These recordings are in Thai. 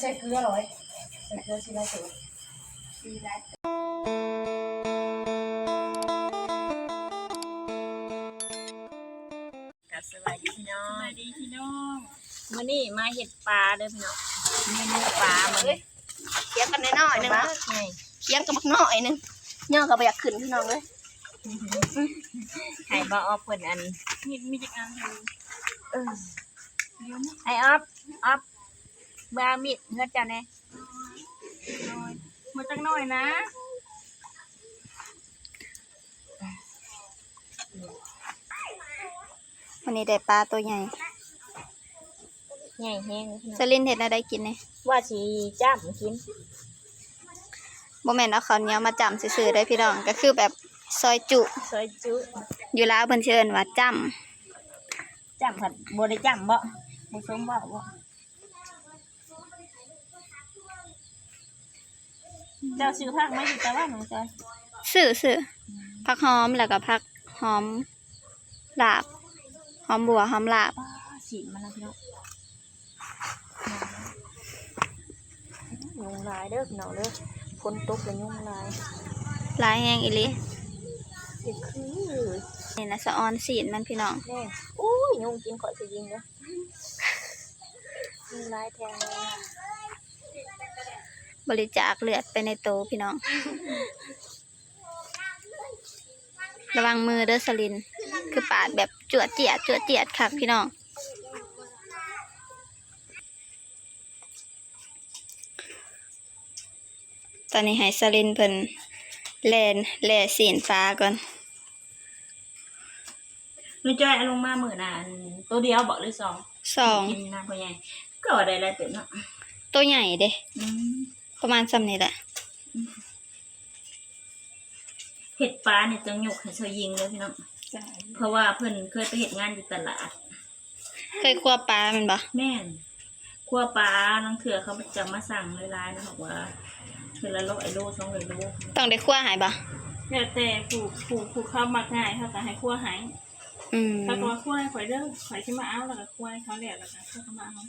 ใส่เกลือร้อยใส่เกลือทีละตัวทีละกับสวัสดีพี่น้องมื้อนี้มาเห็ดปลาเด้อพี่น้องเมนูปลามื้อนี้เคี้ยวกันน้อยๆนึงนะเคี้ยวกันบักน้อยนึงย่อก็ไปอยากขึ้นพี่น้องเลยไข่บ่ออฟเพิ่นอันมีจักอันไอ้ออฟบ่มีดเฮือดจ้ะแน่มาจักหน่อยนะวันนี้ได้ปลาตัวใหญ่ใหญ่แฮงสลินเห็ดอะไรกินเนี่ยว่าสิจ้ำกินบ่แม่นเอาข้าวเหนียวมาจ้ำซื่อๆได้พี่น้องก็คือแบบซอยจุอยู่ลาวเพิ่นเชิญว่าจ้ำผัดบ่ได้จ้ำบ่สมบ่เจ้าซื้อผักมาอยู่แต่ว่าหนูจอยซื้อผักหอมแล้วก็ผักหอมลาบหอมบัวหอมลาบสีมันนะพี่น้องยุงลายเด้อพี่น้องเด้อฝนตกแล้วยุงลายแห้งอีหลีเด็กคือนี่นะสะออนสีนมันพี่น้องแน่อุ้ยยุงกินข่อยสิยิงเด้อยุงลายแทงเลยบริจาคเลือดไปในโตพี่น้องระวังมือเด้อสลินคือปาดแบบจวดเจียดค่ะพี่น้องตอนนี้ให้สลินเพิ่นแล่สีนฟ้าก่อนหนูจ้อยเอาลงมามื้อน่ะตัวเดียวบ่หรือสองกินนะพ่อใหญ่ก็ได้หลายเติบเนาะตัวใหญ่เด้ประมาณซ้ำนี้แหละเห็ดปลาเนี่ยจังหยกให้เธอยิงเลยพี่น้องเพราะว่าเพิ่นเคยไปเห็ดงานอยู่ตลาดเคยคั่วปลามันบ่แม่นคั่วปลาน้องเถื่อเขาจะมาสั่งหลายๆนะบอกว่าเถื่อละ100 โล200 โลต้องได้คั่วหายบ่แล้วแต่ผูกเขามักง่ายเขาก็ให้คั่วหายถ้าก็คั่วให้ข่อยเด้อข่อยสิมาเอาแล้วก็คั่วให้เขาแล้วก็เขามาเอา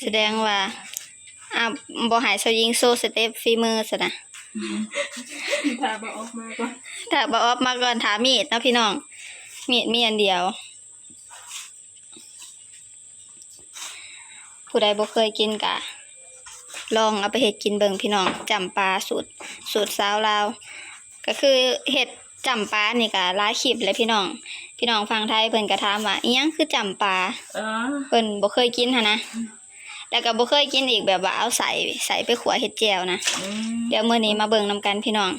แสดงว่าบ่หายเซายิงโซสเต็ปฝีมือซะนะถ้าบ่ออกมาก่อนถามีดนะพี่น้องมีดมีอันเดียวผู้ใดบ่เคยกินกะลองเอาไปเฮ็ดกินเบิ่งพี่น้องจำปลาสูตรสาวลาวก็คือเฮ็ดจำปลานี่ก็หลายคลิปเลยพี่น้องฟังไทยเพิ่นก็ถามว่าอีหยังคือจำปลาเพิ่นบ่เคยกินหั่นนะแล้วก็บ่เคยกินอีกแบบว่าเอาใส่ไปขัวเฮ็ดแจ่วนะเดี๋ยวมื้อนี้มาเบิ่งนำกันพี่น้อง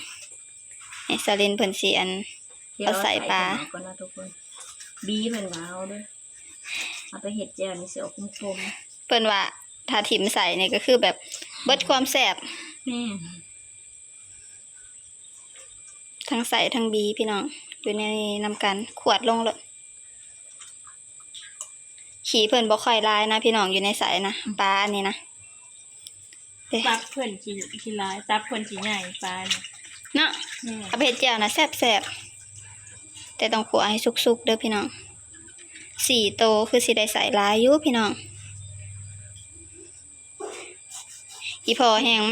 ให้สลินเพิ่นสิเอาใส่ปลาก่อนนะทุกคนบีเพิ่นว่าเอาเด้อเอาไปเฮ็ดแจ่วนี่สิออกคมๆเพิ่นว่าถ้าถิ่มใส่นี่ก็คือแบบเบิดความแซ่บทั้งใส่ทั้งบีพี่น้องอยู่ในนำกันขวดลงเลยขี่เพิ่นบ่ค่อยลายนะพี่น้องอยู่ในสายนะปลาอันนี้นะตับเพิ่นขี้ลายตับเพิ่นขี้ใหญ่ปลาเนาะเอาไปเฮ็ดแจ่วนะแซ่บแต่ต้องขัวให้สุกๆเด้อพี่น้อง4 โตคือสิได้ใส่ลายอยู่พี่น้องอีพอแห้ง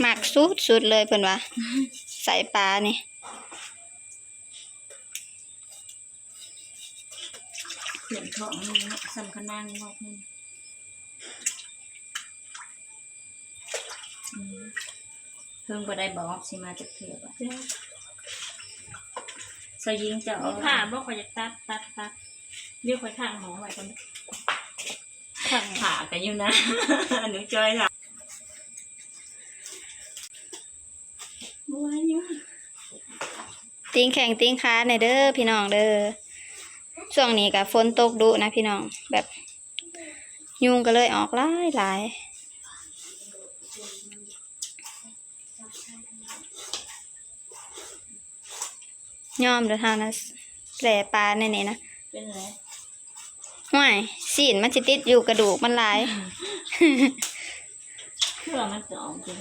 มากสุดเลยเพิ่นว่าใส่ปลานี่เขียนของนี่นะสำคัญนางงอกนี่เพิ่งบ่ได้บอกสิมาจากเถื่อป่ะสยิงจะเอาผ่าบ่ข่อยจะตัดเรียกข่อยทางหมอไว้ก่อนทางผ่ากันอยู่นะหนูจอยล่ะบ่ว่าอยู่ติ้งแข่งติ้งขาในเด้อพี่น้องเด้อช่วงนี้ก็ฝนตกดุนะพี่น้องแบบยุงก็เลยออกหลายย่อมเด้อท่านะแผลปลาในนี้นะเป็นไรห่วยสีนมันสิติดอยู่กระดูกมันหลายเพื่อมันจะออกจริง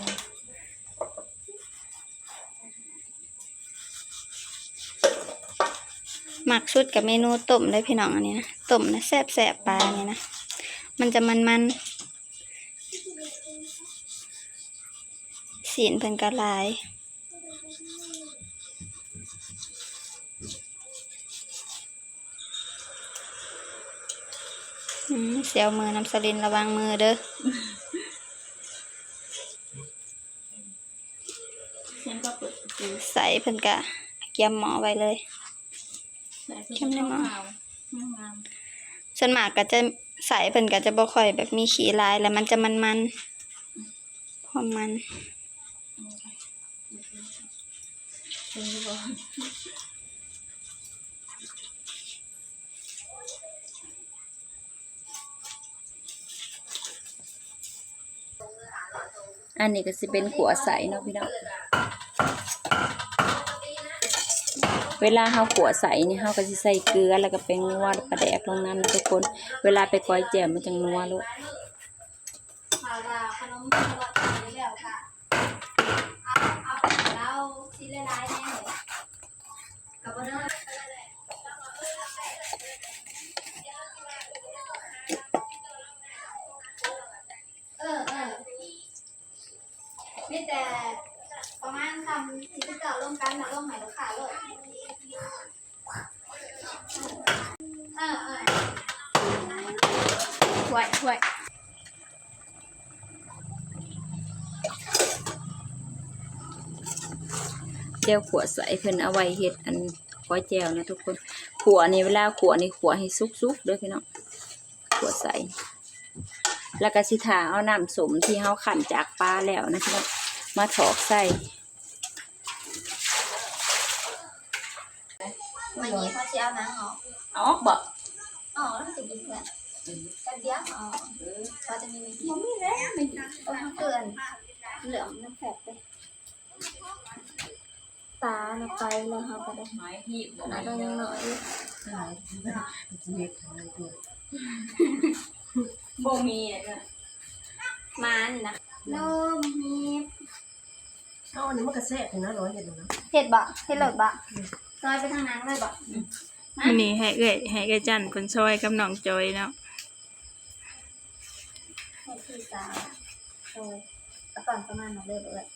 หมักชุดกับเมนูต้มเลยพี่น้องอันนี้นะต้มนะแซ่บปลาอันนี้นะมันจะมัน ศีลเพิ่นก็หลายเสียวมือน้ำสลินระวังมือเด้อ ฉันก็เปิดประตู ใส่เพิ่นก็เกียมหมอไว้เลย ใส่เข้มในหม้องาม ส่วนมากก็จะใส่เพิ่นก็จะบ่ค่อยแบบมีขี้ลายแล้วมันจะมันๆพอมัน เป็นที่บอกอันนี้ก็สิเป็นขัวใสเนาะพี่น้องเวลาเฮาขัวใสนี่เฮาก็สิใส่เกลือแล้วก็เป็นนัวปลาแดกลงน้ำทุกคนเวลาไปก้อยแจ่วมันจังนัวลูก ขนมตลอดไปแล้วค่ะเอาเราสิหลายๆแน่เลยกับบ่ได้มีแต่ประมาณทำที่เก่าร่วมกันนะร่วมใหม่ลูกค้าเลยไหวแจ่วขัวใสเพิ่นเอาไว้เฮ็ดอันก้อยแจ่วนะทุกคนขัวนี่เวลาขัวนี่ขัวให้สุกๆเด้อพี่น้องขัวใสแล้วก็สิทาเอาน้ำส้มที่เฮาคั่นจากปลาแล้วนะพี่น้องมาถอกใส่ วันนี้เขาจะเอาหนังออก เอาออกบ่ แล้วมันจะกินแบบแต่เดี๋ยวเขาจะมีไม่กินต้องเกินเหลืองน้ำแฝดไปตาเนาะไปแล้วเขาก็ได้ ไม้ที่บ่ ตาตัวยังหน่อย บ่มีอ่ะ มันนะโน้มมี เอาอันนี้มันก็แซ่บอยู่นะร้อยเห็ดอยู่นะ เห็ดบะเห็ดหลดบะซอยไปทางนั้นเลยบะ วันนี้ให้เอ้ยจันคนซอยกับน้องจอยเนาะ เห็ดที่สามโอ้ยเอาก่อนประมาณนั้นเลยเลย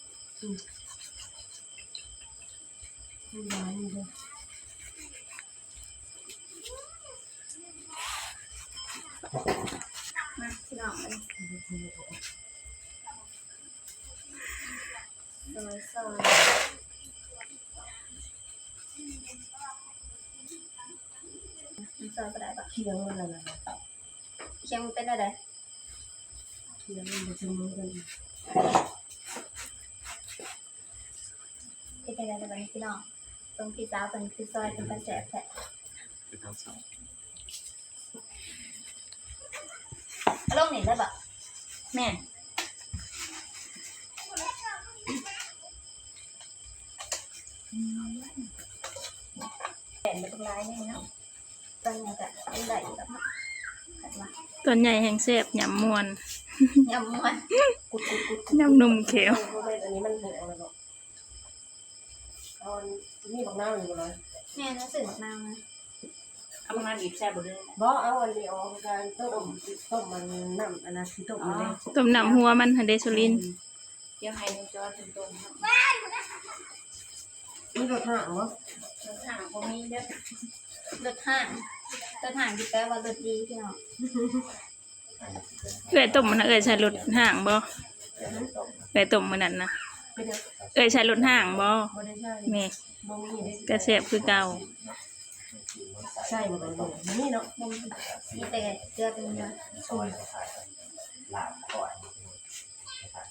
มีร้อยนี่เลย มาพี่น้องเลยซอยซอยก็ได้บะ เคียงมันอะไรนะ เคียงมันเป็นอะไร เคียงมันจะมือกันอีก เป็นอะไรแบบนี้พี่น้องตรงพี่สาวเป็นพี่ซอยเป็นกระแสแผลลงนี่ได้ปะ แม่น แผลเป็นลายนี่เนาะตอนนี้ก็เป็นไหลแบบนี้มา ตอนใหญ่แห่งแซ่บหยำมวน ยำมัน กุด ยำนุ่มเขียว เพราะว่าอันนี้มันแห้งแล้วเนาะเอาอันนี้บักน้ำอยู่เลย แม่น่าสื่อมากนะ เอามาบีบแซ่บบ่เด้อ บ่เอาอันนี้ออกการต้มมันน้ำอันนั้นคือต้มมันเลย ต้มน้ำหัวมันหันเดสุรินทร์ เดี๋ยวให้น้องจอยถึงตรงเนาะ นี่รสห่างวะ รสชาติบ่มีเด้อ รสห่างที่แปลว่ารสดีพี่น้อง เอ้ยต้มมันนะเอ้ยใช้รถห่างบ่เอ้ยต้มมันนั่นนะ เป็นยัง เอ้ยใช้รถห่างบ่ บ่ได้ใช่ แม่ บ่มีได้ กระแซ่บคือเก่า ใช่บ่ได้บ่มีเนาะ มีแต่เกลือเป็นเนื้อ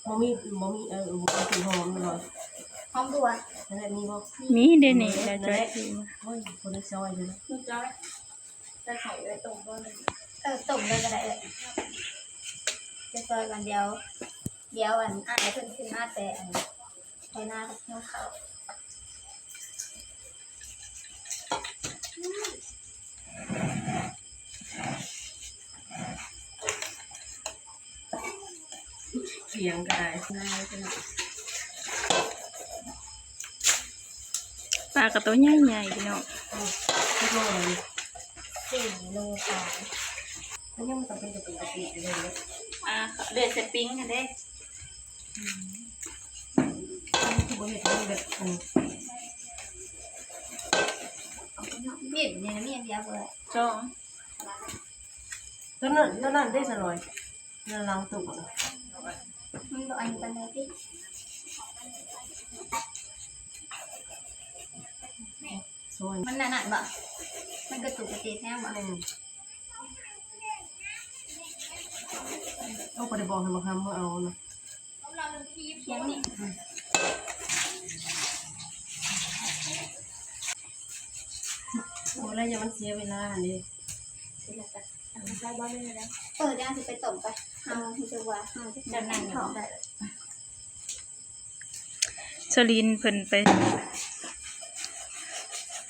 บ่มีบ่กลิ่นหอมเลย หอมบัว นั่นแหละมีบ่ มีเด้นี่แล้วจอยซื้อมา โอ้ยบ่ได้ซอยเลยนะ น้องจอยจะใส่ไว้ตรงบ่เลย ต้มเลยก็ได้เลยจะซอยวันเดียวอันอ่านแล้วขึ้นมาแต่อันใช้หน้ากับเนื้อเขา เคียงก็ได้ ง่ายพี่น้อง ปลากระตัวใหญ่ๆพี่น้อง ทุกโลเลย 4 โลกว่า อันนี้มันต้องเป็นกะปิเลยนะ อ เดือดสปริงกันเด้ ที่บ่เห็ดมันแบบมีดเนี่ยมีอันเดียวเลย จ้อง ตอนนั้นได้สลอยนั่นล้างตู้นะ มันบ่อันเป็นเลยพี่ ซอย มันหนาๆบ่มันกระตุกกระติกแน่บ่ ต้องไปบอกให้มาทำเมื่อเอานะ เพียงนี่ โอ้แล้วยังมันเสียเวลานี่ ย่างสิไปต้มไปเอาที่จะว่าเอาที่จะนั่งท้องได้ สลินเพิ่นไป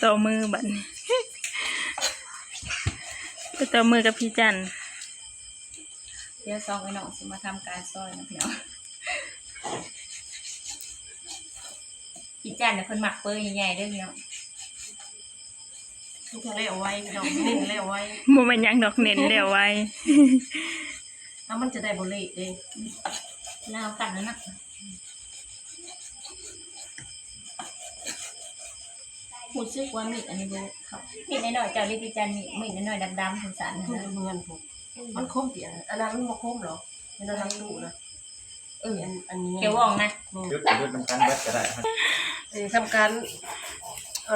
ต่อมือบัดนี้ ไปต่อมือกับพี่จัน เดี๋ยวซองไอ้น้องสิมาทำการซอยนะพี่น้องพี่จันเนี่ยเพิ่นหมักเปื่อยใหญ่ๆเด้อพี่น้อง ทุกเละไว้ดอกนิ่งเละไว้ บ่แม่นหยังดอกเน้นแล้วไว้ ถ้ามันจะได้บ่เละเด้ น่าเอากันแล้วนะหูซึกว่ามีดอันนี้ดูเขามีดน้อยๆเจ้าลิปิจันมีดน้อยๆดำๆสันๆ ทุก นะ เมืองผมมันคมเปียอันนั้นมันบ่คมหรอมันจะล้างตู้นะอันนี้ เกี่ยวว่องนะ ยุดยุดมันกันเบิดก็ได้ครับ ทำการเอา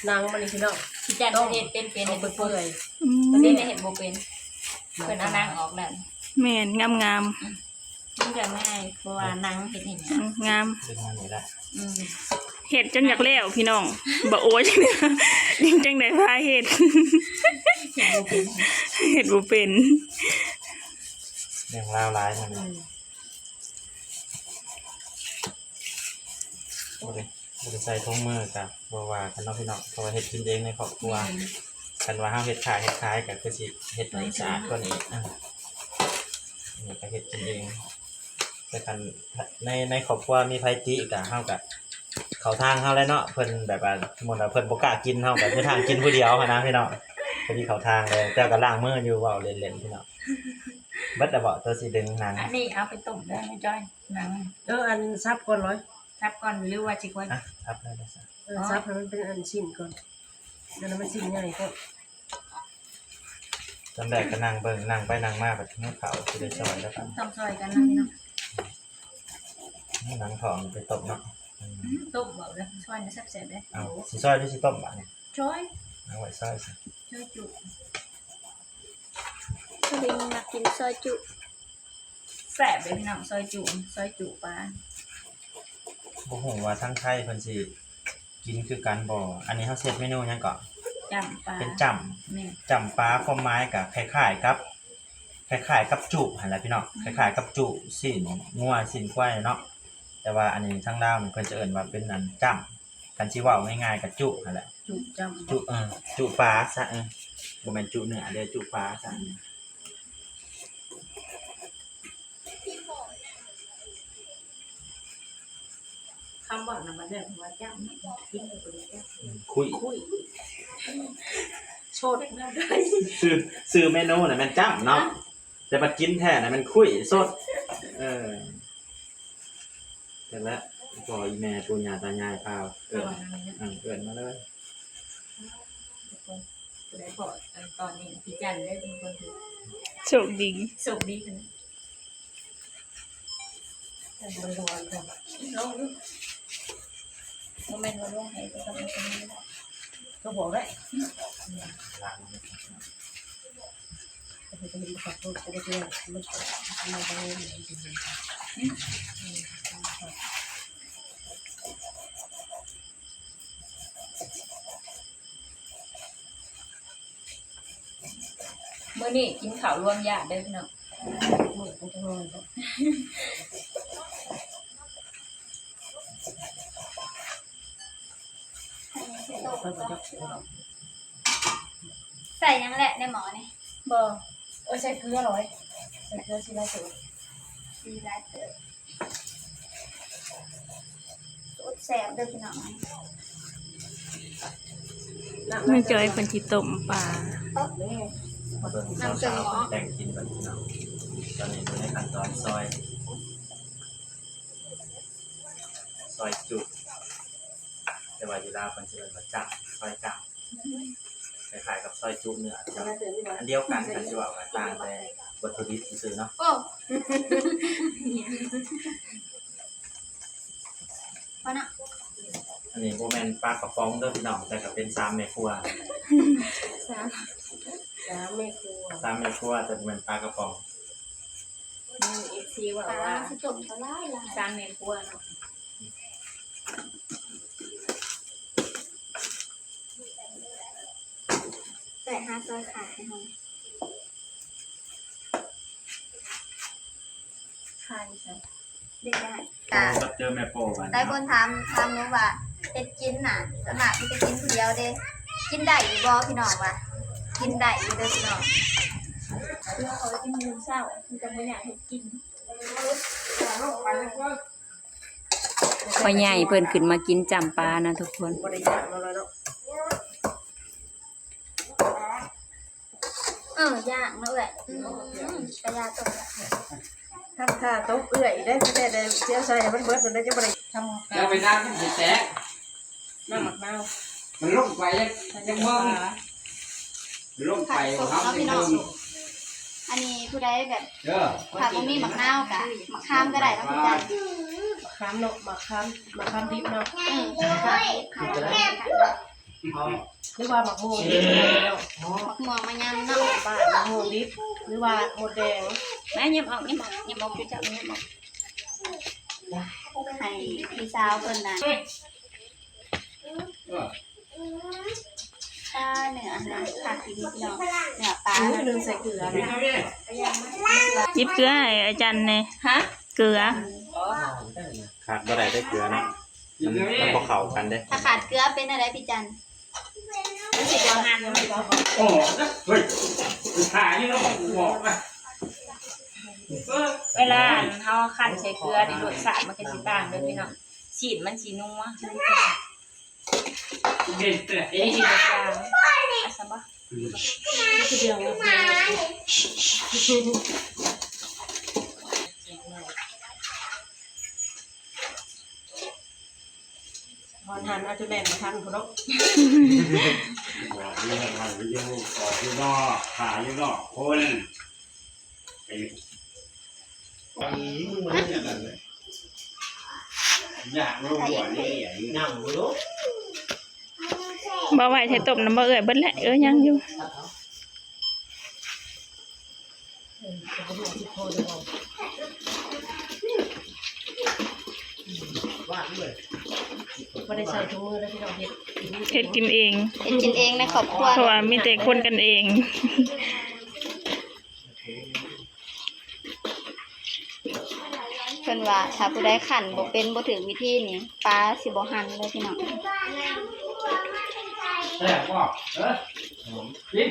นางมันนี่พี่น้อง พี่จันเห็ดเป็น เอา เห็ด เปื่อย ประเด็นได้เห็ดโบเป็นเพิ่นเอานางออกแล้ว แม่นงาม มันจะง่ายเพราะว่านางเห็ดเห็น งาม ดึงมันนี่ได้ เฮ็ดจนอยากแล้วพี่น้องบ่โอ้ยจังได๋ยังจังได๋พาเฮ็ด เฮ็ดบ่เป็น เรื่องราวร้ายมันบ่ได้ใส่ถุงมือกับบ่ว่ากันเนาะพี่น้องเพราะว่าเฮ็ดกินเองในครอบครัวกันว่าเฮาเฮ็ดขายก็คือสิเฮ็ดให้สะอาดกว่านี้นี่ก็เฮ็ดกินเองแต่กันในครอบครัวมีไผติก็เฮาก็เข้าทางเฮาแล้วเนาะเพิ่นแบบว่าสมมุติว่าเพิ่นบ่กล้ากินเฮาก็คือทางกินผู้เดียวหันนะพี่น้องพอดีเข้าทางเลยแต่ก็ล้างมืออยู่เว้าเล่นๆพี่น้องเบิดแล้วบ่ตัวสิดึงหนัง อันนี้เอาไปต้มได้ไหมจ้อยนาง อันซับก่อนร้อย ทับก่อนหรือว่าจิกไว้ อ่ะครับได้แล้ว ซับให้มันเป็นอันชิ้นก่อนเดี๋ยวมันชิ้นใหญ่ก็ จำได้ก็นั่งเบิ่งนั่งไปนั่งมาแบบนี้เขาสิได้ซอยแล้วกัน ต้องซอยกันนะพี่น้อง หนังทองไปต้มเนาะ ต้มบอกเลยซอยเนี่ยแซ่บๆเลย เอาสิซอยหรือสิต้มบาดนี่ จ้อย เอาไว้ซอยสิ ช่วยจุ สลิงมากินซอยจุ แซ่บเลยพี่น้องซอยจุปลา บ่ฮู้ว่าทางไทยเพิ่นสิกินคือกันบ่อันนี้เฮาเซตเมนูหยังก่อน จำปลา เป็นจ้ แม่ ำจ้ำปลาความหมายก็คล้ายๆกับจุหั่นแหละพี่น้องคล้ายๆกับจุสิ้นงัวสิ้นควายเนาะแต่ว่าอันนี้ทางลาวเพิ่นจะเอิ้นว่าเป็นอันจ้ำกันสิเว้าง่ายๆก็จุหั่นแหละ จุจำ จุปลาซะบ่แม่นจุเนื้อเด้อจุปลาซะ คำบอกนะมันแบบว่าจำกินเลยจ้ะ คุย คุยโชดเงินด้วย ซื้อเมนูน่ะมันจ้ำเนาะแต่มากินแท้น่ะมันคุยสดแต่ละพออีแม่ปู่ย่าตายายพาเอิ้นมาเลย ได้บอกตอนนี้พี่จันได้เป็นคนถือ โชคดี สุกดีกันมันร้อนจังลงดูโมเมนต์ว่าลงให้ก็ทำเป็นไม่ได้ ก็บอกได้ ล้าง จะเป็นขอโทษจะได้เพื่อนมันมันต้อง เมื่อนี้กินข้าวรวมญาติเด้อพี่น้อง มือมันจะนอนก็ ใส่ยังแหละในหมอนี่ บ่ ใส่เกลือร้อยใส่เกลือสิละตัว ดีหลายเติบสูตรแสบเด้อพี่น้อง มื้อจอยเพิ่นสิต้มปลา มาเบิ่งสาวๆแต่งกินแบบนี้เนาะ ตอนนี้อยู่ในขั้นตอนซอยจุแต่ว่าอยู่ลาวมันจะเป็นแบบจับซอยจับคล้ายๆกับซอยจุเนื้อจะอันเดียวกันกันจะว่าต่างแต่วัตถุดิบซื้อเนาะ โอ้พอนะ อันนี้โมแมนปลากระป๋องเด้อพี่น้องแต่ก็เป็น3 แม่ครัว 3 แม่ครัว 3 แม่ครัวแต่เป็นปลากระป๋อง เอฟซีว่า ปลา ว่า สจมก็ไล่ละ สร้างในครัวเนาะ แต่5 ซอยขาดให้ห้อง ค่านี่ใช่ เด็กได้ ก็เจอแม่โป้กัน ได้คนถามหนูว่าเฮ็ดกินน่ะสมัครมันจะกินผู้เดียวเด้กินได้อยู่บ่พี่น้องวะกินได้อยู่เด้อพี่น้อง เพื่อเขากินมื้อเช้าคือจะบ่อยากเฮ็ดกินพ่อใหญ่เพิ่นขึ้นมากินจำปานะทุกคน บ่ได้ยากแล้วเนาะ ย่างเนาะเอ้ยกระยาตกละ ทำท่าตกเอื้อยได้แต่เสียใจมันเบิดมันได้จะบ่ได้ทำ แล้วไปน้ำมันจะแตก น้ำหมักนาว มันลงไปยังเมืองลงไป ผักสด เขา เนาะ ไป พี่น้อ เดิ ง ม อันนี้ผู้ใดแบบ เด้อ ผักบ่มีมะนาวกะมะขามก็ได้เนาะพี่จัน มะขามเนาะมะขามดิบเนาะ ขามก็ได้ หรือว่าหมักม่วงดิบแล้ว มะม่วงมะยำเนาะ บ้านมะม่วงดิบหรือว่าหมดแดง แม่ยิบออกยิบออกยิบออกคือจะยิบออก ให้พี่สาวเพิ่นน่ะปลาเนื้อนะผักที่นี่พี่น้องเนื้อปลา ลืมใส่เกลือนะ หยิบเกลือให้อาจารย์แน่ ฮะ เกลือ ขาดบ่ได้เกลือเนาะมันบ่เข้ากันเด้ ถ้าขาดเกลือเป็นอะไรพี่จัน มันสิบ่หัน โอ้เฮ้ยถ่ายนี่เราบอกนะ เวลาเฮาคั่นใส่เกลือนี่รสชาติมันก็สิต่างเด้อพี่น้องฉีดมันสินัว เด็ดแต่ เอ้ยสิบ่จางอ่ะซะบ่ คือเดียวพอทันอาจจะแม่นมาทันพุ่นเนาะ บอกเรื่องอะไรอยู่ออกอยู่นอกถ่ายอยู่นอกคนอยากรู้ว่านี่นั่งรู้ บ่ไหวใช้ต้มน้ำบ่เอ่ยเบิดแหละยังอยู่ บ่ได้ใส่ถุงมือแล้วพี่น้องเฮ็ด เฮ็ดกินเอง เฮ็ดกินเองในครอบครัว เพราะว่ามีแต่คนกันเอง เพิ่นว่าถ้าผู้ใดขันบ่เป็นบ่ถึงวิธีนี่ปลาสิบ่หันเลยพี่น้อง แต่ก็กิน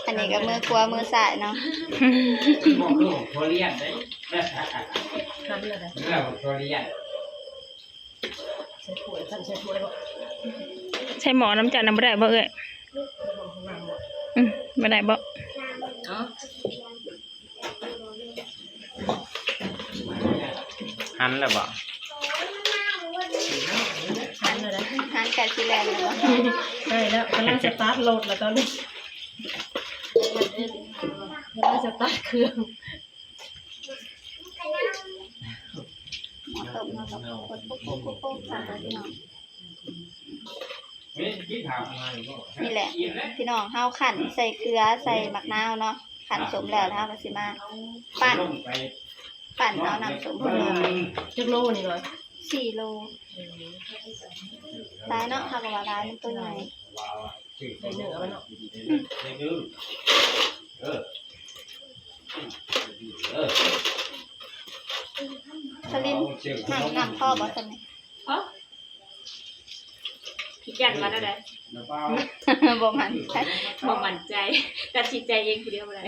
อันนี้ก็มือครัวมือสายเนาะ บอกลูกทัวเรียนได้ ทำเลยนะ เรื่องทัวเรียน ใส่ถ้วยท่านใส่ถ้วยบ่ ใช้หมอน้ำจันน้ำบ่ได้บ่เอ่ยบ่ได้บ่ เนาะ หันแล้วบ่ ทันเลยนะ หันกันสิแลเลยบ่ ได้แล้วกำลังสตาร์ทรถแล้วตอนนี้กำลังสตาร์ทเครื่อง หมอต้มเนาะก็กดปุ๊บๆๆๆสั่นเลยพี่น้อง กินถามอะไรก็ นี่แหละพี่น้องเฮาขันใส่เกลือใส่มะนาวเนาะขันสมแล้วเฮาก็สิมาปั่น ไป ปั่นเอาน้ำสมเพิ่นเนาะ จักโลนี่หน่อย 4 โลตายเนาะเฮาก็ว่าร้ายมันตัวใหญ่ ใส่เนื้อมันเนาะ สลินน้ำพ่อบ่ซั่นนี่ พี่จันมาได้ บ่มันใช่ บ่มั่นใจตัดสินใจเองผู้เดียวบ่ได้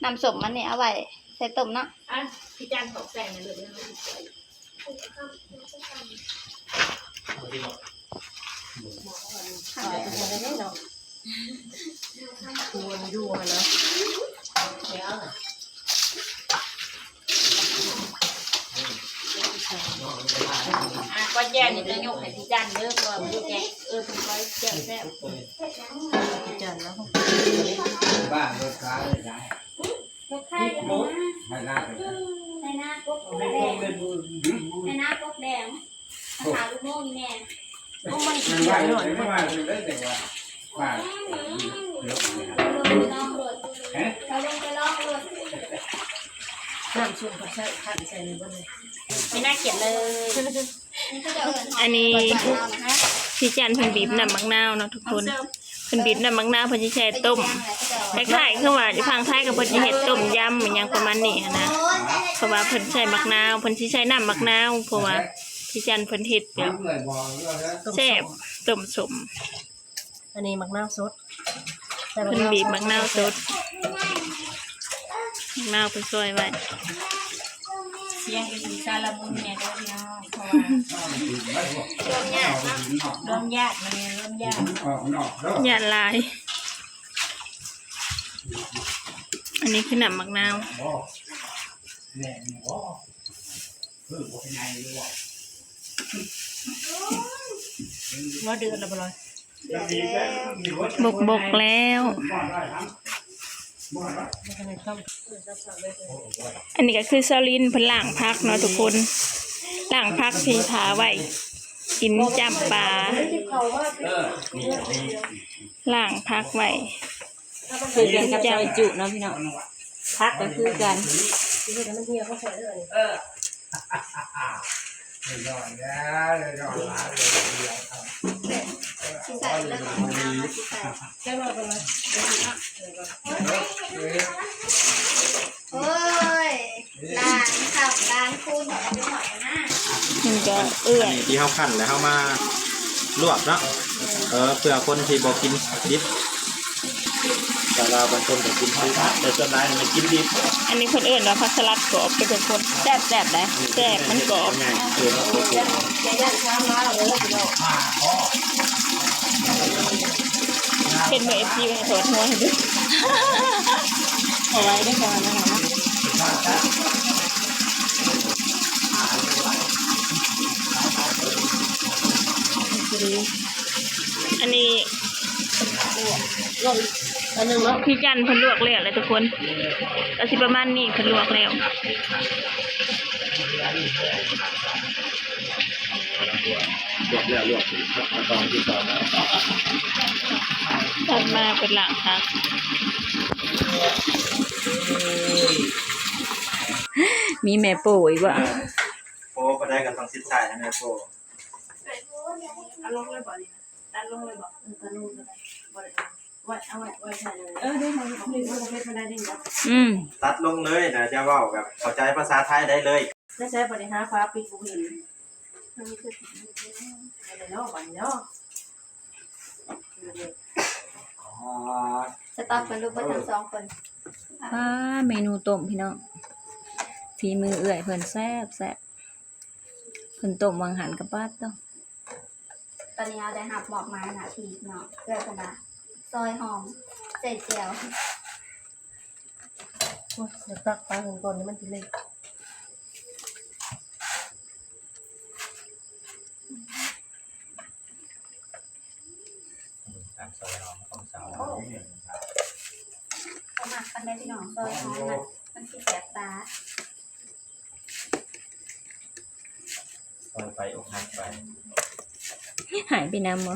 น้ำสมมันนี่เอาไว้ใส่ต้มเนาะ อ่ะพี่จันตกแต่งนะเด้อ ขาดไปได้เนาะ ควรอยู่นะแล้ว ก้อยแจ่วนี่จะยกให้พี่จันเด้อเพราะว่าพี่แจ่วเป็นก้อยแจ่วแซ่บ จันแล้ว บ้านรถค้าเลยได้ ลูกไข่กันนะ ไม่น่าเลย ในหน้ากบ ไม่ แด คง ง เลยดู ในหน้ากบแดงหาลูกโม่นี่แน่ มัน มัน เสี ไหวย หน่อย ไม่ไหวเลยแต่ว่าบ้านเดี๋ยว ลงไปลองรถเขาลงไปลองรถ น้ำชุ่มเขาใส่ขันใส่ในบ้านเลย ไม่น่าเกลียดเลย นี่ก็จะเอิญ อันนี้ เอานะ พี่จันเพิ่นบีบน้ำมักนาวเนาะทุกคนเพิ่นบีบน้ำมักนาวเพิ่นสิใช้ต้มคล้ายๆคือว่าอยู่ทางไทยก็เพิ่นสิเฮ็ดต้มยำอหยังประมาณนี้หั้นนะเพราะว่าเพิ่นใช้มักนาวเพิ่นสิใช้น้ำมักนาวเพราะว่าพี่จันเพิ่นเฮ็ดแบบ เลยบอกว่าแล้ว แซ่บต้มสม อันนี้มักน้ำสด เพิ่นบีบมักนาวสดมักนาวเพิ่นซอยไว้ เสียงก็สิซาลามุนเนี่ยเด้อพี่น้องเพราะว่า ลงเนี่ยนะ ร่วมญาติมันเนี่ยร่วมญาติ ออกนอกแล้ว ย่านลาย อันนี้คือน้ำมักนาว บอกแหล่บอกคือบอกเป็นไงเลยบอก ว่าเดือดละบ่ลอย บกแล้ว มันก็เลยต้อง อันนี้ก็คือซาลินเพิ่นล้างพักเนาะทุกคนล้างพักสีทาไว้กินจำปลาล้างพักไว้ คือกันกับซอยจุเนาะพี่น้องพักก็คือกัน ที่เห็นมันเหี่ยวเขาใส่เลย นอนแล้วนอนหลับเลย สิใส่แล้วก็น้ำมาสิใส่ แค่รอกันเลย โอ้ยร้านขับร้านคูณของเราไปหน่อยนะ มันก็เอื้อ อัน ย นี้ที่เฮาคั่นแล้วเฮามาลวกเนาะเพื่อคนที่บ่กินดิบแต่เราบางคนก็กินดิบแต่ส่วนใหญ่มันกินดิบ อันนี้เพิ่นเอิ้นว่าผักสลัดกรอบเป็นคน แซ่บๆเลย แซ่บมันกรอบ ง่ายคือเราปกติ ย่านช้างมาเราเลยพี่น้อง เป็นแบบที่ให้ถอดหัวให้ดู เอาไว้ได้ก่อนนะคะ อันนี้ อันนึงเนาะ พี่จันเพิ่นลวกแล้วเลยทุกคนก็สิประมาณนี้เพิ่นลวกแล้วตัดมาเป็นหลังค่ะ มีแม่ปู่อีกว่ะ โอ้ก็ได้กับต้องสิทธิ์ใส่นะแม่โป เอาลงเลยบ่นี่ดันลงเลยบ่ดันลงเลยบ่ได้เอาไว้ใส่เลยได้มาหนึ่งมันเป็นมาได้ดีจ้ะ ตัดลงเลยนะจะเว้าแบบเข้าใจภาษาไทยได้เลย ได้ใช้บ่ได้หาฟ้าปิดบ่เห็นอะไรเนาะบัดเนาะ สต๊อกเป็นลูกประทั้งสองคน เมนูต้มพี่น้องฝีมือเอื่อยเพิ่นแซ่บเพิ่นต้มวังหันกับป้าต้ม ตอนนี้เราได้หับบอกมาหนาทีเนาะเกลือกระดาษซอยหอมใส่เจียว โอ้ยเดี๋ยวตักปลาถึงก่อนนี่มันสิเล็ก ตามซอยน้องของสาว สมัครกันได้พี่น้องซอยหอมมันสิแสบตา ซอยไปอกหักไป หายไปน้ำบ่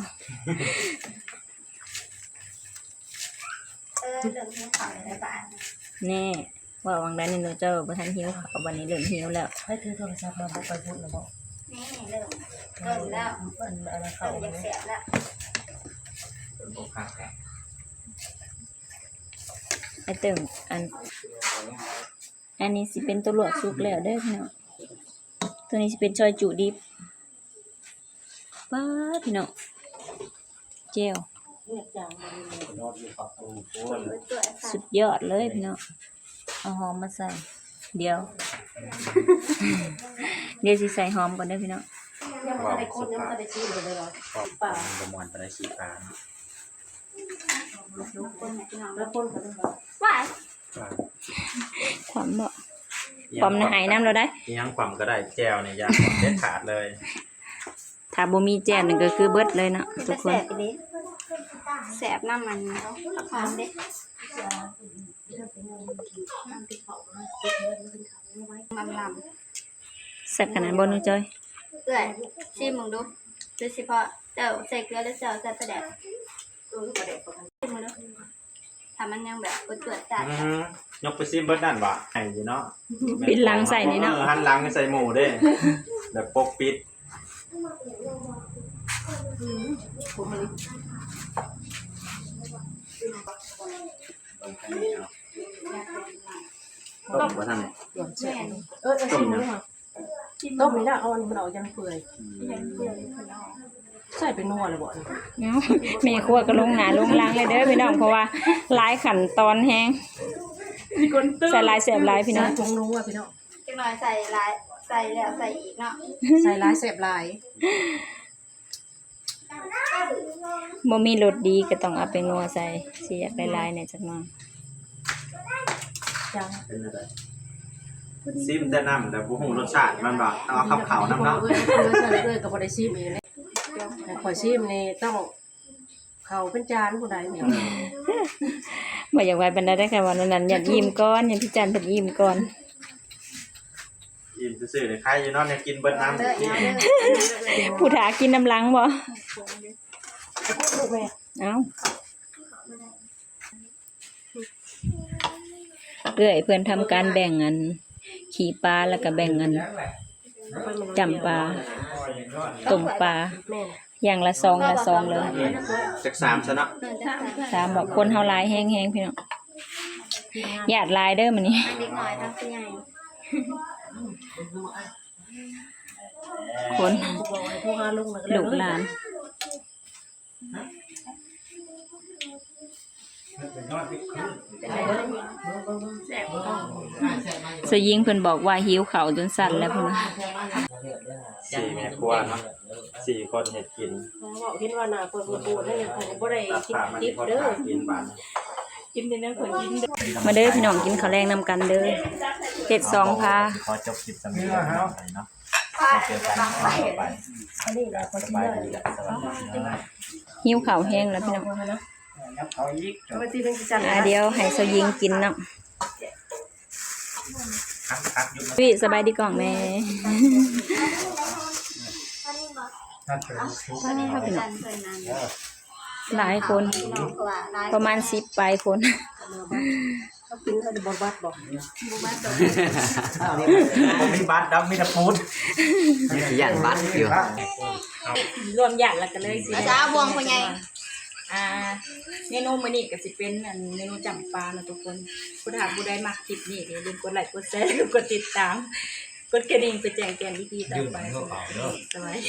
เรื่องที่เขาในบ้าน แน่ว่าวังนั้นนี่หนูเจ้าบ่ทันหิวข้าววันนี้เริ่มหิวแล้ว ให้ถือโทรศัพท์มาบ่ไปพูดแล้วบ่ นี่เริ่มแล้ว อันอะไร เริ่ เข้าม อยาก เนี่ย เสียบแล้ว เป็นอกหักอะ ไอ้เติมอันนี้สิเป็นตัวลวกสุกแล้วเด้อพี่น้องตัวนี้สิเป็นซอยจุดิบป้าดพี่น้องเจล เนี่ยจางมัน ยอดอยู่ปักตูโคน ตัวไอ้สัต สุ ว์ ดยอดเลยพี่น้องเอาหอมมาใส่เดี๋ยว เดี๋ยวสิใส่หอมก่อนเด้อพี่น้อง ยังไม่ได้คนยังไม่ได้ชี้เลยเลยหรอ ปลาประมวลไปได้สีฟ้า แล้วคนเขาต้องบอก ว่า ความบ่ความน่ะหายน้ำเราได้ ยังความก็ได้แจวเนี่ยยากความเด็ดขาดเลย ถ้าบ่มีแจ่วนี่ก็คือเบิดเลยเนาะทุกคน แสบน้ำมันหอมเด้มันลำ แซ่บขนาดบ่นุ้ยจ้อย เอื่อยชิมมึงดูโดยเฉพาะเจ้าใส่เกลือแล้วเจ้าใส่ประแดกชิมมึงดูถ้ามันยังแบบเปื่อยๆจัด ยกไปซิมเบิร์ดนั่นวะไอ้ยี่เนาะ ปิดหลังใส่นี่เนาะ หันหลังใส่หมูเด้แบบปกปิดต้มว่าท่านเนี่ย แม่ชิมด้วยค่ะต้มนี่นะเอาอันนี้มันเอายังเปื่อยใส่เป็นนัวเลยบ่ เนาะแม่ครัวก็ลงหน้าลงหลังเลยเด้อพี่น้องเพราะว่าหลายขั้นตอนแฮงใส่หลายแซ่บหลายพี่น้อง ผงนัวพี่น้อง จังหน่อยใส่ลายใส่แล้วใส่อีกเนาะ ใส่ร้ายเสพลาย บ่มีรสดีก็ต้องเอาไปนัวใส่สิอยากได้หลายเนี่ยจักหน่อย จัง เป็นอะไรซิมแต่น้ำแต่บุ้งรสชาติมันแบบเอาขับเขาน้ำเนาะ เอ้ยกับบริซีมนี่ขอซีมนี่ต้องเขาเป็นจานผู้ใดเนี่ย บ่อยากไว้บรรดาได้ค่ะว่านั้นอยากยิ้มก่อนอยากพี่จันเพิ่นยิ้มก่อน อิ่มซื่อๆเลยใครอยู่เนอนเนี่ยกินเบิร์ดน้ำทุกที่ ผู้ถากินน้ำลังบ่ ลูกแม่ เอ้าเอื้อยเพิ่นทำการแบ่งอันขี้ปลาแล้วก็แบ่งอันจำปลาต้มปลา แม่ อย่างละ2ละ2เลย จากสามซะเนาะ สามบอกคนเฮาหลายแฮงๆพี่น้องญาติหลายเด้อมื้อนี้ เล็กน้อยทั้งผู้ใหญ่ คน บอกให้ผู้หาลุง ลูกหลานสยิงเพิ่นบอกว่าหิวข้าวจนสั่นแล้วพุ่นน่ะ สี่แม่ครัวเนาะสี่คนเห็ดกิน บอกคิดว่าน่ะคนมาปูดให้ยังคงบ่ได้ ตัด กิน ขามัน ดิบ คน เด้อ กินบาน กินในนั้นคนกิน มาเด้อพี่น้องกินข้าวแรงนำกันเด้อเฮ็ด2พา ขอจบคลิปสำหรับเนาะเจอกันต่อไป อันนี้แหละคน ส ที่ บาย ได้ ดีจ้ะสวัสดีนะ หิวข้าวแห้งแล้วพี่น้อง เอาอีก เอาไปที่เป็นจันทร์ เดี๋ยวให้สยิงกินเนาะ คักๆอยู่นะ พี่สบายดีก่อนแม่ ท่านเป็น อันนี้เขาเป็นจันเพิ่นนั้น หลายคน พี่น้องก็ว่าหลาย ประมาณ10ปลายคน เขากินเขาจะบดบัดบอก ผมมีบัตรดับมีแต่ฟูด ยันบัตรอยู่ รวมญาติแล้วก็เลยสิ อาจารย์บวงผู้ใหญ่ เมนูมื้อนี้ก็สิเป็นอันเมนูจำปาเนาะทุกคนผู้ถามผู้ใดมักคลิปนี้อย่าลืมกดไลค์กดแชร์กดติดตามกดกระดิ่งไปแจ้งเตือนวิธีต่อไปสวัสดี